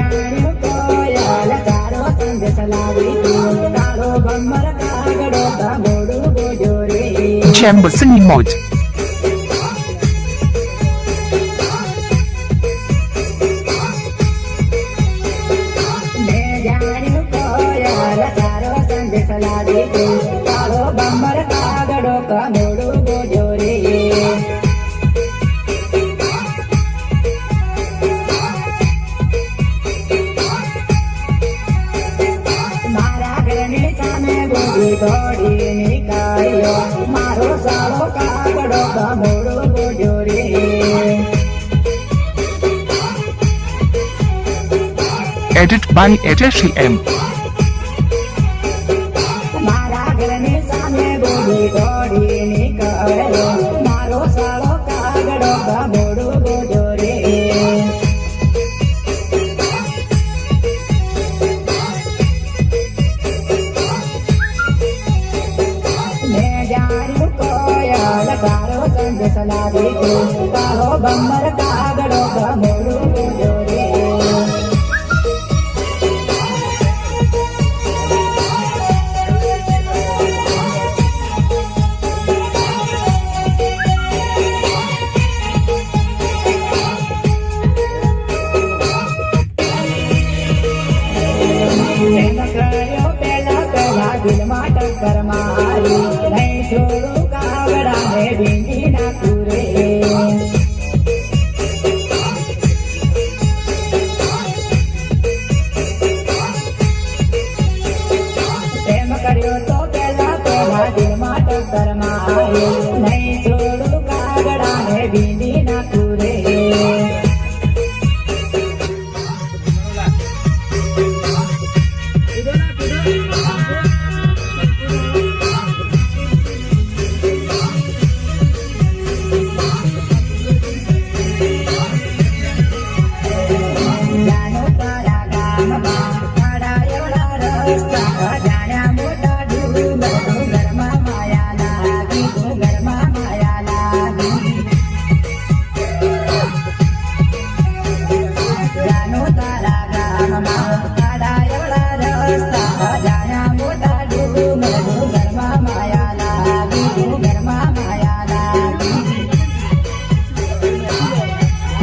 જાણ્યું કોયલ તારો સંદેશ લાવી તારો ભમર કાગડો મોડું બોજો રે Chamberson emoji. મેં જાણ્યું કોયલ તારો સંદેશ લાવી તારો ભમર કાગડો મોડું બોજો રે દોડી નીકાળ્યો મારો સાળો કાગડો મોડો બોજો રે Edit by Adeshi M. મારા ઘરની સામે બોલી દોડી નીકાળ્યો મારો સાળો કાગડો મોડો બોજો રે તારો સંદેશ લાવી તારો ભમર કાગડો મોડું બોજો